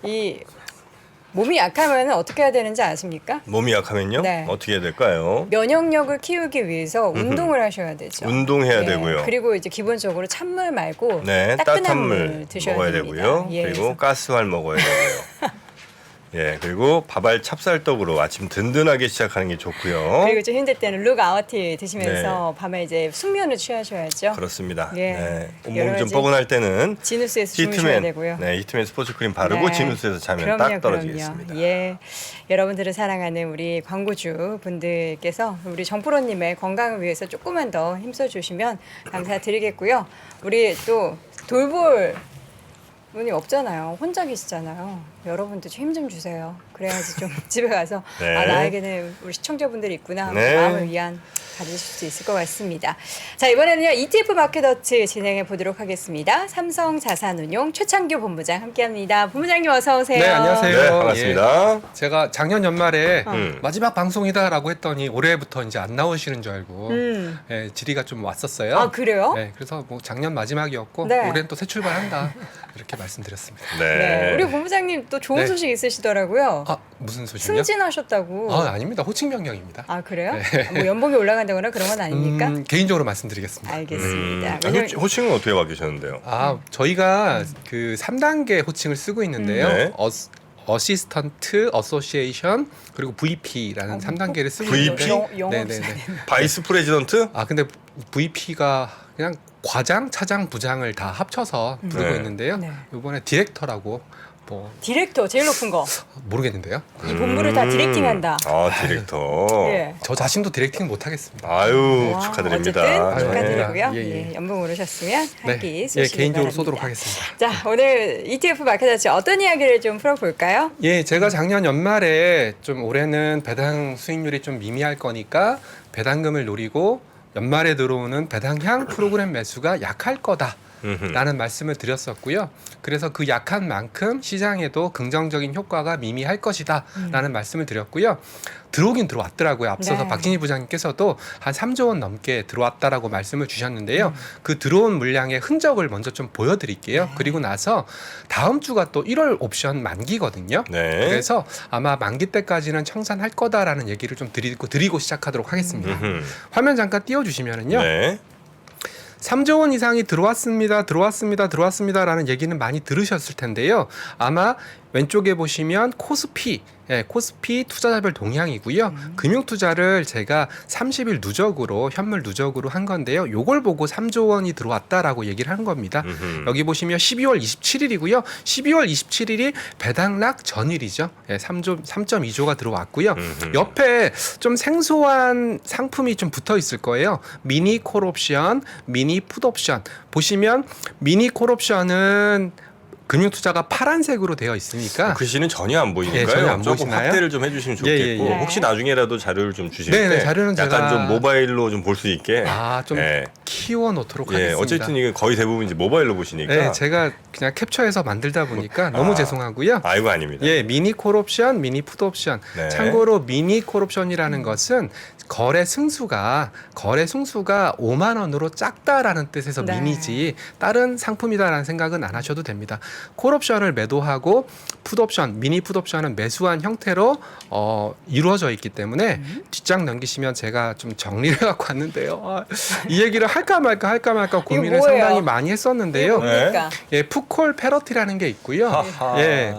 이 몸이 약하면 어떻게 해야 되는지 아십니까? 몸이 약하면요? 네. 어떻게 해야 될까요? 면역력을 키우기 위해서 운동을 하셔야 되죠. 운동해야 예, 되고요. 그리고 이제 기본적으로 찬물 말고 네, 따뜻한 물 드셔야 먹어야 됩니다. 되고요. 예, 그리고 가스활 먹어야 되고요. 예, 그리고 밥알 찹쌀떡으로 아침 든든하게 시작하는 게 좋고요. 그리고 좀 힘들 때는 룩아웃티 드시면서 밤에 이제 숙면을 취하셔야죠. 그렇습니다. 예. 네, 여러 온몸이 좀 가지 뻐근할 때는 지누스에서 주무셔야 되고요. 네, 히트맨 스포츠 크림 바르고 네. 지누스에서 자면 딱 떨어지겠습니다. 그럼요. 예, 여러분들을 사랑하는 우리 광고주 분들께서 우리 정프로님의 건강을 위해서 조금만 더 힘써 주시면 감사드리겠고요. 우리 또 돌볼 분이 없잖아요. 혼자 계시잖아요. 여러분도 좀 힘 좀 주세요. 그래야지 좀 집에 가서 네. 아, 나에게는 우리 시청자분들이 있구나 하면서 네. 마음을 위안 가지실 수 있을 것 같습니다. 자, 이번에는요 ETF 마켓워치 진행해 보도록 하겠습니다. 삼성자산운용 최창규 본부장 함께합니다. 본부장님 어서 오세요. 네, 안녕하세요. 네, 반갑습니다. 예, 제가 작년 연말에 음. 마지막 방송이다라고 했더니 올해부터 이제 안 나오시는 줄 알고 예, 질의가 좀 왔었어요. 아, 그래요? 네, 그래서 뭐 작년 마지막이었고 네. 올해는 또 새 출발한다 이렇게 말씀드렸습니다. 네, 우리 본부장님 또 좋은 네. 소식 있으시더라고요. 아, 무슨 소식이요? 승진하셨다고. 아닙니다. 호칭 변경입니다. 아, 그래요? 뭐 연봉이 올라간다거나 그런 건 아닙니까? 개인적으로 말씀드리겠습니다. 알겠습니다. 왜냐면 호칭은 어떻게 바뀌셨는데요? 저희가 그 3단계 호칭을 쓰고 있는데요. 네. 어시스턴트, 어소시에이션, 그리고 VP라는 3단계를 쓰고 VP? 있는데 영어 네네네. 바이스 프레지던트? 근데 VP가 그냥 과장, 차장, 부장을 다 합쳐서 부르고 네. 있는데요. 네. 이번에 디렉터라고 뭐 디렉터 제일 높은 거. 모르겠는데요. 이 본부를 다 디렉팅한다. 아, 디렉터. 예. 저 자신도 디렉팅 못 하겠습니다. 아유, 와, 축하드립니다. 어쨌든 축하드리고요. 예, 예. 예, 연봉 오르셨으면 한 끼 네, 쏘시기 개인적으로 바랍니다. 쏘도록 하겠습니다. 자, 오늘 ETF 마켓워치 어떤 이야기를 좀 풀어볼까요? 예, 제가 작년 연말에 좀 올해는 배당 수익률이 좀 미미할 거니까 배당금을 노리고 연말에 들어오는 배당향 프로그램 매수가 약할 거다. 라는 말씀을 드렸었고요. 그래서 그 약한 만큼 시장에도 긍정적인 효과가 미미할 것이다 라는 말씀을 드렸고요. 들어오긴 들어왔더라고요. 앞서서 네. 박진희 부장님께서도 한 3조 원 넘게 들어왔다라고 말씀을 주셨는데요. 그 들어온 물량의 흔적을 먼저 좀 보여드릴게요. 네. 그리고 나서 다음 주가 또 1월 옵션 만기거든요. 네. 그래서 아마 만기 때까지는 청산할 거다라는 얘기를 좀 드리고 시작하도록 하겠습니다. 화면 잠깐 띄워주시면은요. 네. 3조 원 이상이 들어왔습니다라는 얘기는 많이 들으셨을 텐데요. 아마 왼쪽에 보시면 코스피, 코스피 투자자별 동향이고요. 금융투자를 제가 30일 누적으로 현물 누적으로 한 건데요. 요걸 보고 3조 원이 들어왔다라고 얘기를 한 겁니다. 여기 보시면 12월 27일이고요. 12월 27일이 배당락 전일이죠. 3.2조가 들어왔고요. 옆에 좀 생소한 상품이 좀 붙어 있을 거예요. 미니 콜옵션, 미니 풋옵션. 보시면 미니 콜옵션은 금융투자가 파란색으로 되어 있으니까 글씨는 전혀 안 보이니까요. 예, 전혀 안 조금 보이시나요? 확대를 좀 해주시면 예, 좋겠고 예, 예. 혹시 나중에라도 자료를 좀 주실 네, 네, 때 자료는 약간 제가- 좀 모바일로 좀 볼 수 있게. 좀 예. 키워 놓도록 예, 하겠습니다. 어쨌든 이게 거의 대부분 이제 모바일로 보시니까. 네, 제가 그냥 캡처해서 만들다 보니까 너무 죄송하고요. 아이고 아닙니다. 예, 미니 콜옵션, 미니 풋옵션. 네. 참고로 미니 콜옵션이라는 것은 거래 승수가 5만 원으로 작다라는 뜻에서 네. 미니지 다른 상품이다라는 생각은 안 하셔도 됩니다. 콜옵션을 매도하고 풋옵션, 미니 풋옵션은 매수한 형태로 이루어져 있기 때문에 뒷장 넘기시면 제가 좀 정리를 해갖고 왔는데요. 이 얘기를 할까 말까 고민을 이거 뭐예요? 상당히 많이 했었는데요. 뭡니까? 예, 풋콜 패러티라는 게 있고요. 하하. 예.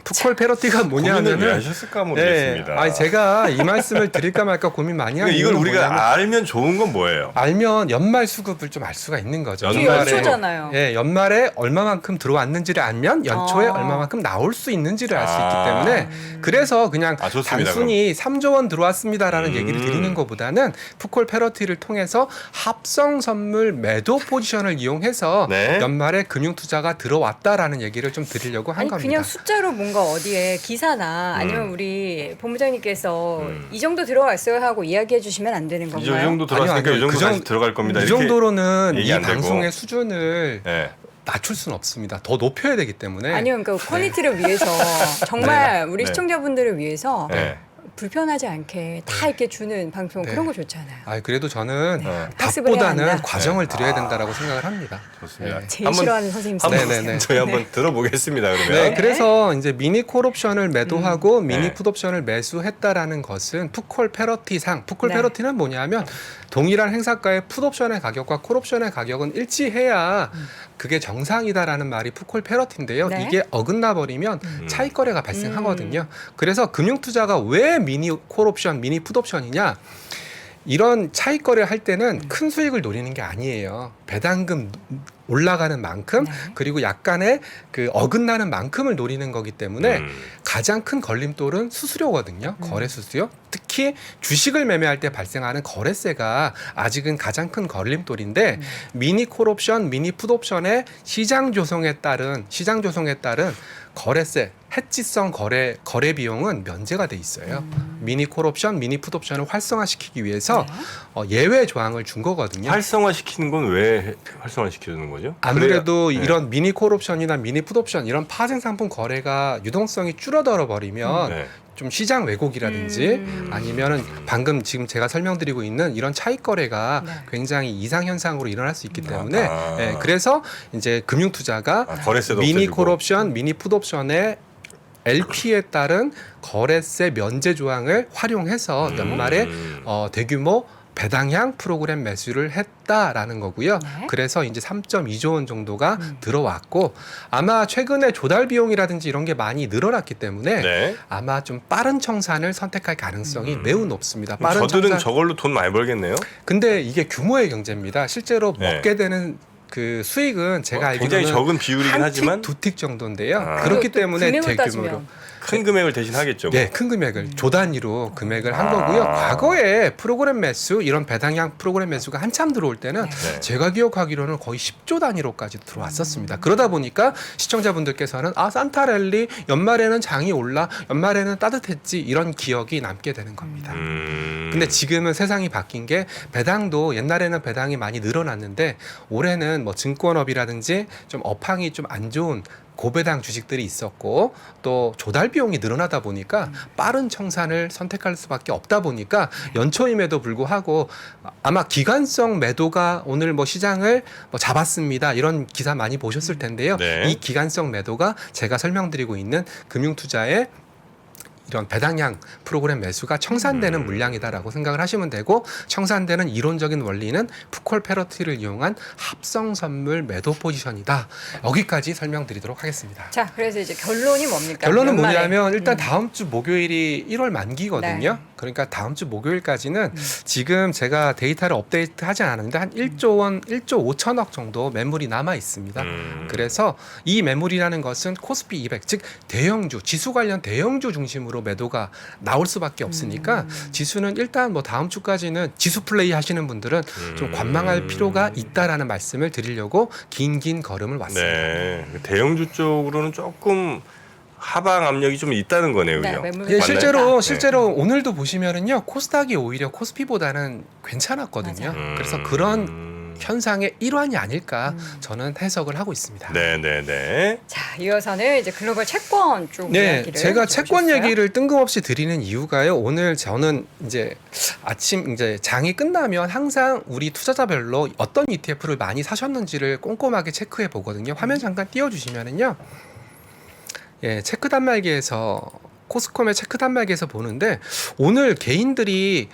풋콜 패러티가 고민을 왜 뭐냐면은 하셨을까 모르겠습니다. 제가 이 말씀을 드릴까 말까 고민 많이 하는 이걸 이유는 우리가 뭐냐면 알면 좋은 건 뭐예요? 알면 연말 수급을 좀 알 수가 있는 거죠. 이게 연말에- 연초잖아요. 예, 연말에 얼마만큼 들어왔는지를 알면 연초에 아. 얼마만큼 나올 수 있는지를 알 수 아. 있기 때문에 그래서 그냥 좋습니다, 단순히 3조 원 들어왔습니다라는 얘기를 음. 드리는 것보다는 풋콜 패러티를 통해서 합성 선물 매도 포지션을 이용해서 네. 연말에 금융 투자가 들어왔다라는 얘기를 좀 드리려고 한 아니 겁니다. 그냥 숫자로 뭔가 어디에 기사나 아니면 우리 본부장님께서 이 정도 들어왔어요 하고 이야기해 주시면 안 되는 이 건가요? 정도 들어왔으니까 아니요. 이 정도 그 정- 다시 들어갈 겁니다. 이 이렇게 정도로는 얘기 이 안 되고. 방송의 수준을 예. 낮출 수는 없습니다. 더 높여야 되기 때문에. 아니요, 그러니까 퀄리티를 위해서 정말 우리 네. 시청자분들을 위해서 네. 불편하지 않게 다 이렇게 주는 방송 네. 그런 거 좋잖아요. 아, 그래도 저는 학습을 해야 답보다는 한다. 과정을 드려야 된다라고 생각을 합니다. 좋습니다. 네. 제일 싫어하는 선생님 한번 네네네. 저희 한번 들어보겠습니다. 그러면. 네, 그래서 이제 미니 콜옵션을 매도하고 미니 네. 풋옵션을 매수했다라는 것은 풋콜 패러티상, 풋콜 네. 패러티는 뭐냐면 동일한 행사가의 풋옵션의 가격과 콜옵션의 가격은 일치해야 그게 정상이다라는 말이 풋콜 패러티인데요. 네. 이게 어긋나 버리면 차익 거래가 발생하거든요. 그래서 금융투자가 왜 미니 콜옵션, 미니 풋옵션이냐? 이런 차익 거래를 할 때는 큰 수익을 노리는 게 아니에요. 배당금 올라가는 만큼 네. 그리고 약간의 그 어긋나는 만큼을 노리는 거기 때문에 음. 가장 큰 걸림돌은 수수료거든요. 거래 수수료. 특히 주식을 매매할 때 발생하는 거래세가 아직은 가장 큰 걸림돌인데 미니 콜옵션, 미니 풋옵션의 시장 조성에 따른 거래세, 해지성 거래 비용은 면제가 돼 있어요. 미니 콜옵션, 미니 풋옵션을 활성화시키기 위해서 예외 조항을 준 거거든요. 활성화시키는 건 왜 활성화시켜주는 거죠? 아무래도 그래야- 이런 미니 콜옵션이나 미니 풋옵션 이런 파생 상품 거래가 유동성이 줄어들어 버리면 네. 좀 시장 왜곡이라든지 아니면은 방금 지금 제가 설명드리고 있는 이런 차익 거래가 네. 굉장히 이상 현상으로 일어날 수 있기 때문에 아. 예, 그래서 이제 금융 투자가 아, 거래세도 미니 없애주고. 콜옵션, 미니 풋옵션의 LP에 따른 거래세 면제 조항을 활용해서 연말에 대규모 배당향 프로그램 매수를 했다라는 거고요. 네. 그래서 이제 3.2조 원 정도가 들어왔고 아마 최근에 조달 비용이라든지 이런 게 많이 늘어났기 때문에 네. 아마 좀 빠른 청산을 선택할 가능성이 매우 높습니다. 그럼 빠른 저들은 청산. 저걸로 돈 많이 벌겠네요. 근데 이게 규모의 경제입니다. 실제로 네. 먹게 되는 그 수익은 제가 알기로는 굉장히 적은 비율이긴 하지만 두 틱 정도인데요. 아. 그렇기 그리고 또 때문에 금액을 대규모로 따지면 큰 금액을 대신하겠죠. 뭐. 네, 큰 금액을 조 단위로 금액을 한 아. 거고요. 과거에 프로그램 매수 이런 배당량 프로그램 매수가 한참 들어올 때는 네. 제가 기억하기로는 거의 10조 단위로까지 들어왔었습니다. 그러다 보니까 시청자분들께서는 아 산타랠리 연말에는 장이 올라 연말에는 따뜻했지 이런 기억이 남게 되는 겁니다. 근데 지금은 세상이 바뀐 게 배당도 옛날에는 배당이 많이 늘어났는데 올해는 뭐 증권업이라든지 좀 업황이 좀 안 좋은 고배당 주식들이 있었고 또 조달 비용이 늘어나다 보니까 빠른 청산을 선택할 수밖에 없다 보니까 연초임에도 불구하고 아마 기관성 매도가 오늘 뭐 시장을 뭐 잡았습니다. 이런 기사 많이 보셨을 텐데요. 네. 이 기관성 매도가 제가 설명드리고 있는 금융투자의 이런 배당량 프로그램 매수가 청산되는 물량이다라고 생각을 하시면 되고 청산되는 이론적인 원리는 풋콜 패러티를 이용한 합성 선물 매도 포지션이다. 여기까지 설명드리도록 하겠습니다. 자, 그래서 이제 결론이 뭡니까? 결론은 연말에. 뭐냐면 일단 다음 주 목요일이 1월 만기거든요. 네. 그러니까 다음 주 목요일까지는 지금 제가 데이터를 업데이트하지 않았는데 한 1조 원, 1조 5천억 정도 매물이 남아 있습니다. 그래서 이 매물이라는 것은 코스피 200, 즉 대형주, 지수 관련 대형주 중심으로 매도가 나올 수밖에 없으니까 지수는 일단 뭐 다음 주까지는 지수 플레이 하시는 분들은 좀 관망할 필요가 있다라는 말씀을 드리려고 긴 걸음을 왔습니다. 네. 대형주 쪽으로는 조금 하방 압력이 좀 있다는 거네요, 네, 그죠? 매물 예, 맞나요? 실제로 오늘도 보시면은요 코스닥이 오히려 코스피보다는 괜찮았거든요. 맞아요. 그래서 그런 현상의 일환이 아닐까 저는 해석을 하고 있습니다. 네네네. 자, 이어서는 이제 글로벌 채권 쪽 네, 이야기를 제가 채권 해주셨어요. 얘기를 뜬금없이 드리는 이유가요. 오늘 저는 이제 아침 이제 장이 끝나면 항상 우리 투자자별로 어떤 ETF를 많이 사셨는지를 꼼꼼하게 체크해 보거든요. 화면 잠깐 띄워주시면은요. 예, 체크 단말기에서 코스콤의 체크 단말기에서 보는데 오늘 개인들이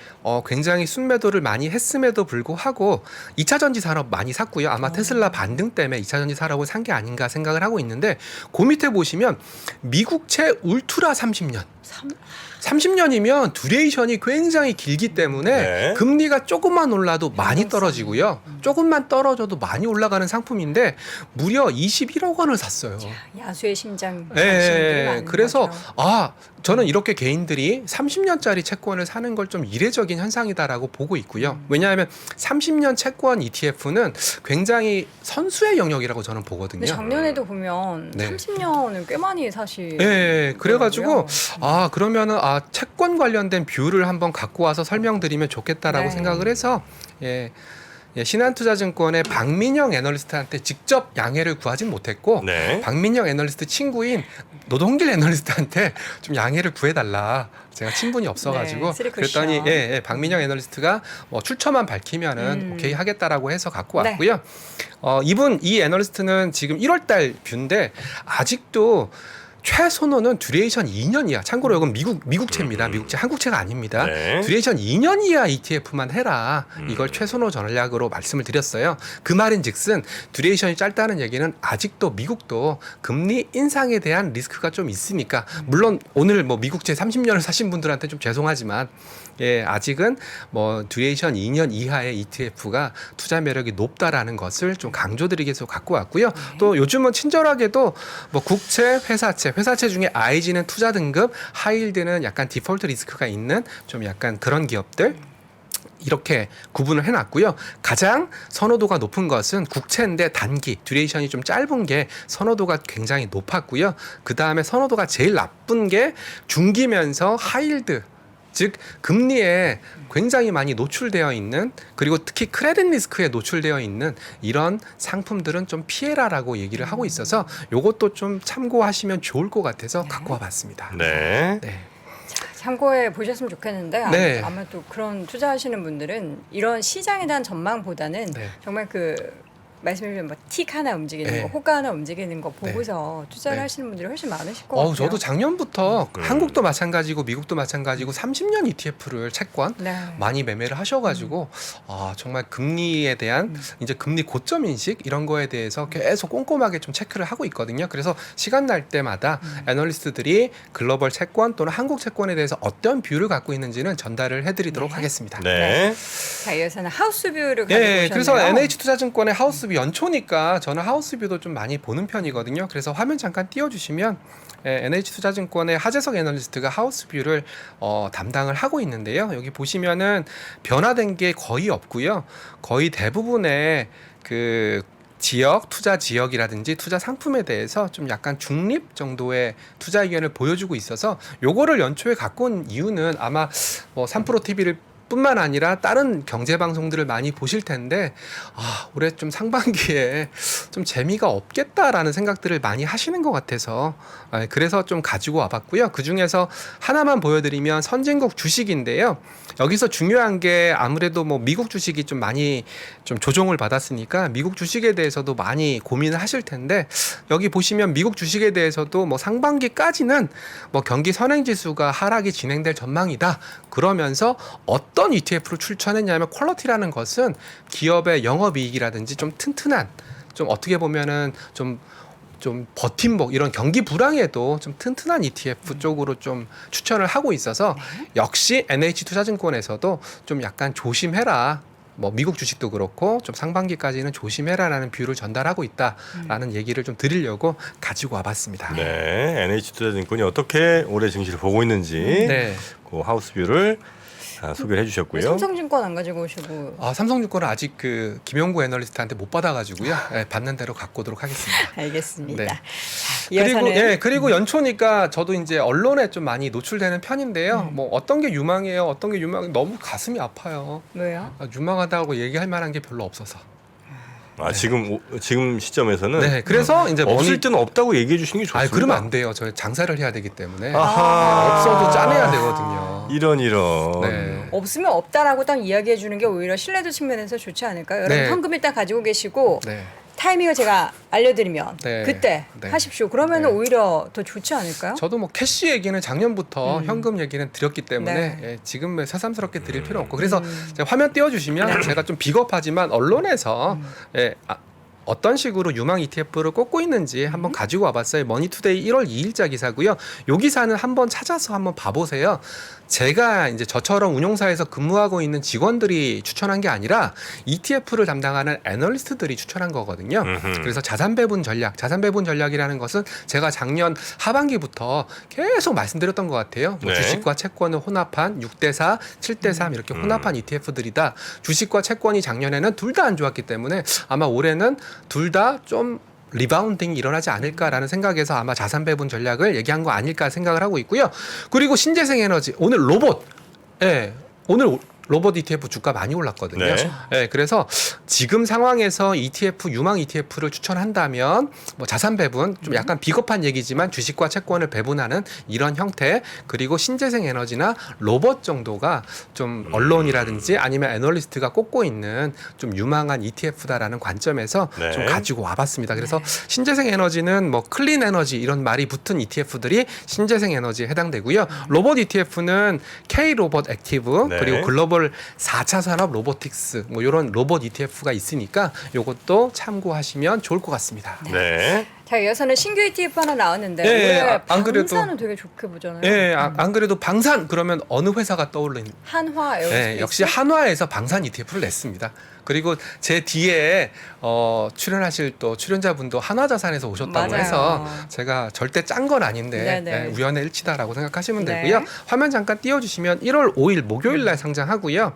굉장히 순매도를 많이 했음에도 불구하고 2차 전지 산업 많이 샀고요. 아마 테슬라 반등 때문에 2차 전지 산업을 산 게 아닌가 생각을 하고 있는데 그 밑에 보시면 미국채 울트라 30년 30년이면 듀레이션이 굉장히 길기 때문에 네. 금리가 조금만 올라도 많이 떨어지고요. 조금만 떨어져도 많이 올라가는 상품인데 무려 21억 원을 샀어요. 야수의 심장. 예, 그래서 저는 이렇게 개인들이 30년짜리 채권을 사는 걸 좀 이례적인 현상이다라고 보고 있고요. 왜냐하면 30년 채권 ETF는 굉장히 선수의 영역이라고 저는 보거든요. 근데 작년에도 보면 네. 30년은 꽤 많이 사실. 예, 그래가지고 있더라고요. 그러면은 채권 관련된 뷰를 한번 갖고 와서 설명드리면 좋겠다라고 네. 생각을 해서 예. 예, 신한투자증권의 박민영 애널리스트한테 직접 양해를 구하진 못했고 네. 박민영 애널리스트 친구인 노동길 애널리스트한테 좀 양해를 구해달라. 제가 친분이 없어가지고 네, 쓰리쿠션. 그랬더니 예, 박민영 애널리스트가 뭐 출처만 밝히면은 오케이 하겠다라고 해서 갖고 네. 왔고요. 이 애널리스트는 지금 1월달 뷰인데 아직도 최소노는 듀레이션 2년이야. 참고로 이건 미국채입니다. 미국채, 한국채가 아닙니다. 네. 듀레이션 2년 이하 ETF만 해라. 이걸 최소노 전략으로 말씀을 드렸어요. 그 말인즉슨 듀레이션이 짧다는 얘기는 아직도 미국도 금리 인상에 대한 리스크가 좀 있으니까 물론 오늘 뭐 미국채 30년을 사신 분들한테 좀 죄송하지만 예, 아직은 뭐 듀레이션 2년 이하의 ETF가 투자 매력이 높다라는 것을 좀 강조드리기 위해서 갖고 왔고요. 또 요즘은 친절하게도 뭐 국채, 회사채 중에 IG는 투자 등급, 하이힐드는 약간 디폴트 리스크가 있는 좀 약간 그런 기업들 이렇게 구분을 해놨고요. 가장 선호도가 높은 것은 국채인데 단기, 듀레이션이 좀 짧은 게 선호도가 굉장히 높았고요. 그 다음에 선호도가 제일 나쁜 게 중기면서 하이힐드, 즉 금리에 굉장히 많이 노출되어 있는 그리고 특히 크레딧 리스크에 노출되어 있는 이런 상품들은 좀 피해라라고 얘기를 하고 있어서 요것도 좀 참고하시면 좋을 것 같아서 갖고 와봤습니다. 네. 네. 참고해 보셨으면 좋겠는데 네. 아마 또 그런 투자하시는 분들은 이런 시장에 대한 전망보다는 네. 정말 그 말씀해주신 뭐틱 하나 움직이는 네. 거, 호가 하나 움직이는 거 보고서 투자를 네. 하시는 분들이 훨씬 많으실 것 같아요. 저도 작년부터 한국도 마찬가지고 미국도 마찬가지고 30년 ETF를 채권 네. 많이 매매를 하셔가지고 정말 금리에 대한 이제 금리 고점 인식 이런 거에 대해서 계속 꼼꼼하게 좀 체크를 하고 있거든요. 그래서 시간 날 때마다 애널리스트들이 글로벌 채권 또는 한국 채권에 대해서 어떤 뷰를 갖고 있는지는 전달을 해드리도록 네. 하겠습니다. 네. 자, 이어서는 하우스뷰를 가지고 예, 오셨네요. 그래서 NH투자증권의 하우스뷰 연초니까 저는 하우스뷰도 좀 많이 보는 편이거든요. 그래서 화면 잠깐 띄워주시면 NH투자증권의 하재석 애널리스트가 하우스뷰를 담당을 하고 있는데요. 여기 보시면은 변화된 게 거의 없고요. 거의 대부분의 그 지역, 투자 지역이라든지 투자 상품에 대해서 좀 약간 중립 정도의 투자 의견을 보여주고 있어서 요거를 연초에 갖고 온 이유는 아마 뭐 3프로 TV를 뿐만 아니라 다른 경제 방송들을 많이 보실 텐데 올해 좀 상반기에 좀 재미가 없겠다라는 생각들을 많이 하시는 것 같아서 그래서 좀 가지고 와봤고요. 그 중에서 하나만 보여드리면 선진국 주식인데요. 여기서 중요한 게 아무래도 뭐 미국 주식이 좀 많이 좀 조정을 받았으니까 미국 주식에 대해서도 많이 고민을 하실 텐데 여기 보시면 미국 주식에 대해서도 뭐 상반기까지는 뭐 경기 선행지수가 하락이 진행될 전망이다. 그러면서 어떤 ETF를 출처했냐면 퀄러티라는 것은 기업의 영업이익이라든지 좀 튼튼한 좀 어떻게 보면은 좀 버팀목 이런 경기 불황에도 좀 튼튼한 ETF 쪽으로 좀 추천을 하고 있어서 역시 NH투자증권에서도 좀 약간 조심해라. 뭐 미국 주식도 그렇고 좀 상반기까지는 조심해라라는 뷰를 전달하고 있다라는 얘기를 좀 드리려고 가지고 와봤습니다. 네. NH투자증권이 어떻게 올해 증시를 보고 있는지 네. 그 하우스뷰를 소개를 해주셨고요. 삼성증권 안 가지고 오시고. 삼성증권은 아직 그 김용구 애널리스트한테 못 받아가지고요. 받는 대로 갖고 오도록 하겠습니다. 알겠습니다. 네. 자, 이어서는 그리고 연초니까 저도 이제 언론에 좀 많이 노출되는 편인데요. 뭐 어떤 게 유망해요, 어떤 게 너무 가슴이 아파요. 뭐요? 유망하다고 얘기할 만한 게 별로 없어서. 지금 시점에서는 네, 그래서 이제 없을 때는 없다고 얘기해 주시는 게 좋습니다. 그러면 안 돼요. 저희 장사를 해야 되기 때문에 아하. 없어도 짜내야 되거든요. 이런. 네. 없으면 없다라고 딱 이야기해 주는 게 오히려 신뢰도 측면에서 좋지 않을까요? 여러분 네. 현금 일단 가지고 계시고 네. 타이밍을 제가 알려드리면 네. 그때 네. 하십시오. 그러면 네. 오히려 더 좋지 않을까요? 저도 뭐 캐시 얘기는 작년부터 현금 얘기는 드렸기 때문에 네. 지금 새삼스럽게 드릴 필요 없고 그래서 제가 화면 띄워주시면 제가 좀 비겁하지만 언론에서 어떤 식으로 유망 ETF를 꼽고 있는지 한번 가지고 와봤어요. 머니투데이 1월 2일자 기사고요. 이 기사는 한번 찾아서 한번 봐보세요. 제가 이제 저처럼 운용사에서 근무하고 있는 직원들이 추천한 게 아니라 ETF를 담당하는 애널리스트들이 추천한 거거든요. 그래서 자산 배분 전략이라는 것은 제가 작년 하반기부터 계속 말씀드렸던 것 같아요. 뭐 네. 주식과 채권을 혼합한 6대4, 7대3 이렇게 혼합한 ETF들이다. 주식과 채권이 작년에는 둘 다 안 좋았기 때문에 아마 올해는 둘 다 좀 리바운딩이 일어나지 않을까라는 생각에서 아마 자산 배분 전략을 얘기한 거 아닐까 생각을 하고 있고요. 그리고 신재생 에너지 오늘 로봇, 오늘 로봇 ETF 주가 많이 올랐거든요. 네. 네, 그래서 지금 상황에서 ETF 유망 ETF를 추천한다면 뭐 자산 배분 좀 약간 비겁한 얘기지만 주식과 채권을 배분하는 이런 형태 그리고 신재생 에너지나 로봇 정도가 좀 언론이라든지 아니면 애널리스트가 꼽고 있는 좀 유망한 ETF다라는 관점에서 네. 좀 가지고 와봤습니다. 그래서 신재생 에너지는 뭐 클린 에너지 이런 말이 붙은 ETF들이 신재생 에너지에 해당되고요. 로봇 ETF는 K 로봇 액티브 네. 그리고 글로벌 4차 산업 로보틱스 뭐 이런 로봇 ETF가 있으니까 이것도 참고하시면 좋을 것 같습니다. 네. 자, 이어서는 신규 ETF 하나 나왔는데 예, 왜 안 그래도- 방사는 되게 좋게 보잖아요. 예, 안 그래도 방산 그러면 어느 회사가 떠올리는? 한화 에어스페이스. 예, 역시 한화에서 방산 ETF를 냈습니다. 그리고 제 뒤에 출연하실 또 출연자분도 한화자산에서 오셨다고 맞아요. 해서 제가 절대 짠 건 아닌데 네네. 예, 우연의 일치다라고 생각하시면 네. 되고요. 화면 잠깐 띄워주시면 1월 5일 목요일 날 상장하고요.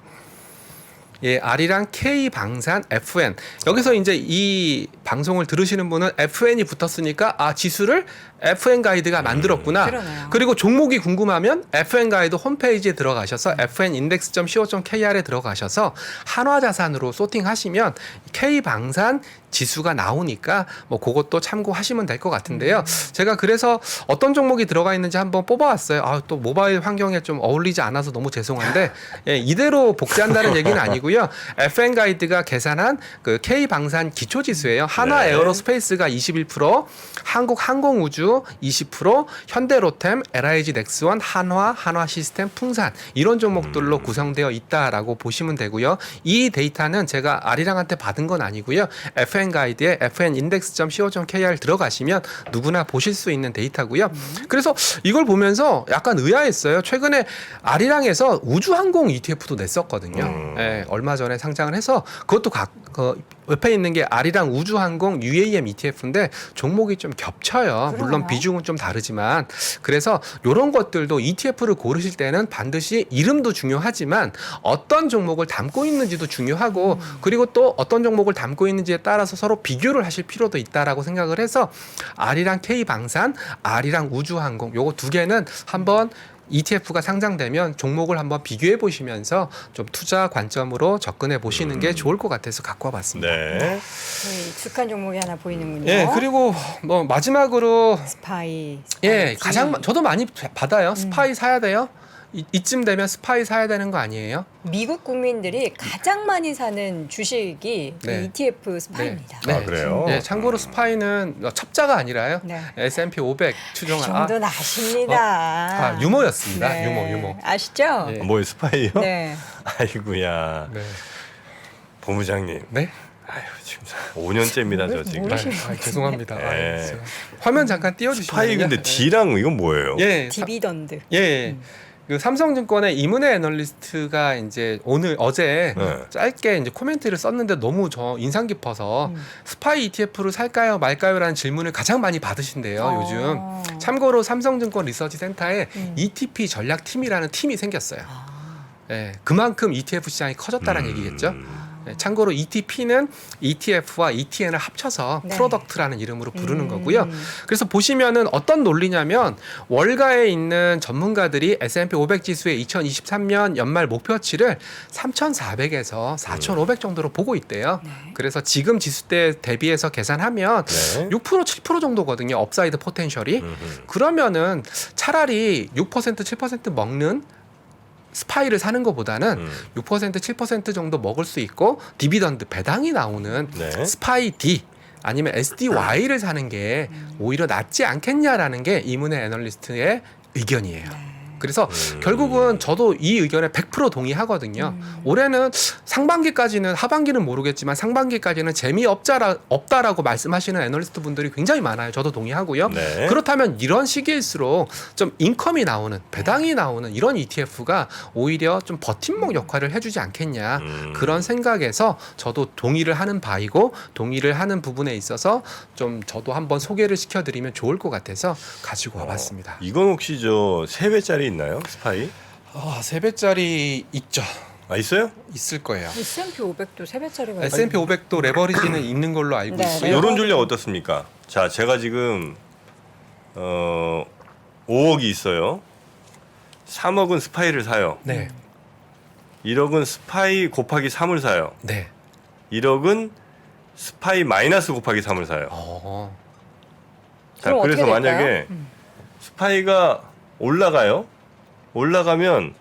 예, R이랑 K 방산 FN. 여기서 이제 이 방송을 들으시는 분은 FN이 붙었으니까 아 지수를 FN 가이드가 만들었구나. 그러네요. 그리고 종목이 궁금하면 FN 가이드 홈페이지에 들어가셔서 fnindex.co.kr에 들어가셔서 한화자산으로 소팅하시면 K 방산 지수가 나오니까 뭐 그것도 참고하시면 될 것 같은데요. 제가 그래서 어떤 종목이 들어가 있는지 한번 뽑아왔어요. 아, 또 모바일 환경에 좀 어울리지 않아서 너무 죄송한데 예, 이대로 복제한다는 얘기는 아니고요. FN 가이드가 계산한 그 K 방산 기초 지수예요. 한화 네. 에어로스페이스가 21%, 한국 항공우주 20%, 현대로템, LIG 넥스원, 한화, 한화시스템, 풍산 이런 종목들로 구성되어 있다라고 보시면 되고요. 이 데이터는 제가 아리랑한테 받은 건 아니고요. FN 가이드에 fnindex.co.kr 들어가시면 누구나 보실 수 있는 데이터고요. 그래서 이걸 보면서 약간 의아했어요. 최근에 아리랑에서 우주항공 ETF도 냈었거든요. 예, 얼마 전에 상장을 해서 그것도 옆에 있는 게 아리랑 우주항공 UAM ETF인데 종목이 좀 겹쳐요. 물론 그러나요? 비중은 좀 다르지만 그래서 이런 것들도 ETF를 고르실 때는 반드시 이름도 중요하지만 어떤 종목을 담고 있는지도 중요하고 그리고 또 어떤 종목을 담고 있는지에 따라서 서로 비교를 하실 필요도 있다라고 생각을 해서 R이랑 K 방산, R이랑 우주항공 요거 두 개는 한번 ETF가 상장되면 종목을 한번 비교해 보시면서 좀 투자 관점으로 접근해 보시는 게 좋을 것 같아서 갖고 와봤습니다. 네. 네, 익숙한 종목이 하나 보이는군요. 예, 그리고 뭐 마지막으로 스파이. 예, 스파이지. 가장 저도 많이 받아요. 스파이 사야 돼요. 이쯤 되면 스파이 사야 되는 거 아니에요? 미국 국민들이 가장 많이 사는 주식이 네. 이 ETF 스파이입니다. 네. 아, 그래요? 예, 참고로 스파이는 첩자가 아니라요. 네. S&P 500 그 추정한 정도는 아십니다. 유머였습니다. 네. 유머. 아시죠? 예. 뭐 스파이요? 네. 아이고야. 네. 본부장님. 네. 아유, 지금 5년째입니다, 저 지금. 죄송합니다. 네. 제가 화면 잠깐 띄워주시면 스파이 근데 D랑 이건 뭐예요? 예, 디비던드. 예. 그 삼성증권의 이문혜 애널리스트가 이제 어제 네. 짧게 이제 코멘트를 썼는데 너무 저 인상 깊어서 스파이 ETF를 살까요 말까요라는 질문을 가장 많이 받으신대요 요즘. 참고로 삼성증권 리서치 센터에 ETP 전략팀이라는 팀이 생겼어요. 예, 그만큼 ETF 시장이 커졌다는 얘기겠죠. 예, 참고로 ETP는 ETF와 ETN을 합쳐서 네. 프로덕트라는 이름으로 부르는 거고요. 그래서 보시면은 어떤 논리냐면 월가에 있는 전문가들이 S&P 500 지수의 2023년 연말 목표치를 3,400에서 4,500 정도로 보고 있대요. 그래서 지금 지수대 대비해서 계산하면 네. 6% 7% 정도거든요. 업사이드 포텐셜이. 그러면은 차라리 6% 7% 먹는 스파이를 사는 것보다는 6% 7% 정도 먹을 수 있고 디비던드 배당이 나오는 네. 스파이 D 아니면 SDY를 사는 게 오히려 낫지 않겠냐라는 게 이문혜 애널리스트의 의견이에요. 그래서 결국은 저도 이 의견에 100% 동의하거든요. 올해는 상반기까지는 하반기는 모르겠지만 상반기까지는 재미없다라고 말씀하시는 애널리스트 분들이 굉장히 많아요. 저도 동의하고요. 네. 그렇다면 이런 시기일수록 좀 인컴이 나오는 배당이 나오는 이런 ETF가 오히려 좀 버팀목 역할을 해주지 않겠냐 그런 생각에서 저도 동의를 하는 바이고 동의를 하는 부분에 있어서 좀 저도 한번 소개를 시켜드리면 좋을 것 같아서 가지고 와봤습니다. 이건 혹시 저 3배짜리 있나요? 스파이? 3배짜리 있죠. 아, 있어요? 있을 거예요. S&P 500도 3배짜리가 S&P 500도 레버리지는 있는 걸로 알고 네, 있고요. 요런 전략 어떻습니까? 자, 제가 지금 5억이 있어요. 3억은 스파이를 사요. 네. 1억은 스파이 곱하기 3을 사요. 네. 1억은 스파이 마이너스 곱하기 3을 사요. 자, 그럼 그래서 어떻게 만약에 될까요? 스파이가 올라가요. 올라가면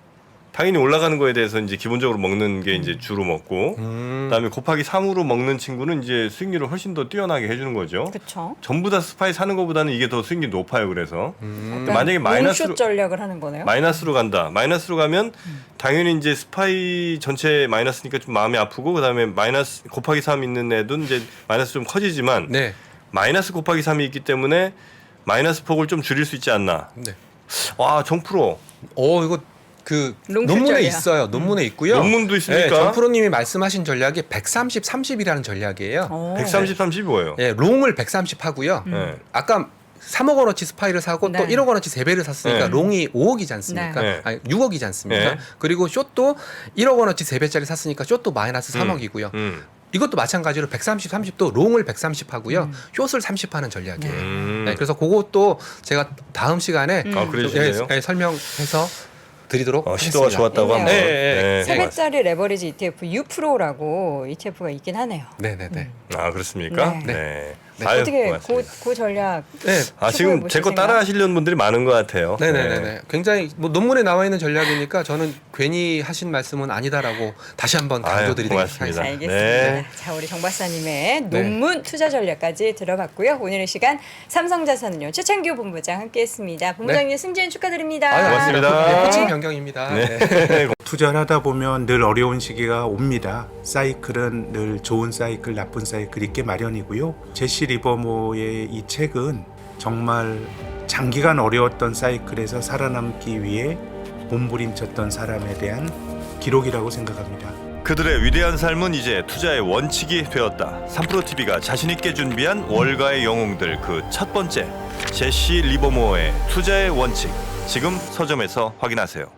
당연히 올라가는 거에 대해서 이제 기본적으로 먹는 게 이제 주로 먹고 그다음에 곱하기 3으로 먹는 친구는 이제 수익률을 훨씬 더 뛰어나게 해주는 거죠. 그렇죠. 전부 다 스파이 사는 것보다는 이게 더 수익률이 높아요. 그래서 그러니까 만약에 마이너스로 롱숏 전략을 하는 거네요. 마이너스로 간다. 마이너스로 가면 당연히 이제 스파이 전체 마이너스니까 좀 마음이 아프고 그다음에 마이너스 곱하기 3 있는 애도 이제 마이너스 좀 커지지만 네. 마이너스 곱하기 3이 있기 때문에 마이너스 폭을 좀 줄일 수 있지 않나. 네. 와, 정프로 이거 그 롱숏 논문에 전략. 있어요. 논문에 있고요. 논문도 있습니까? 네, 정프로님이 말씀하신 전략이 130, 30이라는 전략이에요. 130, 30이 뭐예요? 예, 롱을 130 하고요. 네. 아까 3억 원어치 스파이를 사고 네. 또 1억 원어치 3배를 샀으니까 네. 롱이 5억이지 않습니까? 네. 아니 6억이지 않습니까? 네. 그리고 숏도 1억 원어치 3배짜리 샀으니까 숏도 마이너스 3억이고요. 이것도 마찬가지로 130, 30도 롱을 130 하고요. 숏을 30 하는 전략이에요. 네, 그래서 그것도 제가 다음 시간에 아, 그러시네요. 설명해서 드리도록 시도가 하겠습니다. 좋았다고 네, 한번. 네, 세 배짜리 레버리지 ETF U-PRO라고 ETF가 있긴 하네요. 네네네. 아, 그렇습니까? 네. 네. 네. 아유, 어떻게 고맙습니다. 그 전략 네. 아, 지금 제 거 따라 하시려는 분들이 많은 것 같아요. 네네네. 굉장히 뭐 논문에 나와 있는 전략이니까 저는 괜히 하신 말씀은 아니다라고 다시 한번 아유, 강조드리도록 고맙습니다. 하겠습니다. 알겠습니다. 네. 자, 우리 정 박사님의 논문 투자 전략까지 들어봤고요. 오늘의 시간 삼성자산운용 최창규 본부장 함께했습니다. 본부장님 승진 축하드립니다. 아유, 고맙습니다. 네, 코칭 변경입니다. 네. 네. 투자를 하다 보면 늘 어려운 시기가 옵니다. 사이클은 늘 좋은 사이클, 나쁜 사이클 있게 마련이고요. 제시 리버모의 이 책은 정말 장기간 어려웠던 사이클에서 살아남기 위해 몸부림쳤던 사람에 대한 기록이라고 생각합니다. 그들의 위대한 삶은 이제 투자의 원칙이 되었다. 3프로TV가 자신있게 준비한 월가의 영웅들 그 첫 번째 제시 리버모어의 투자의 원칙 지금 서점에서 확인하세요.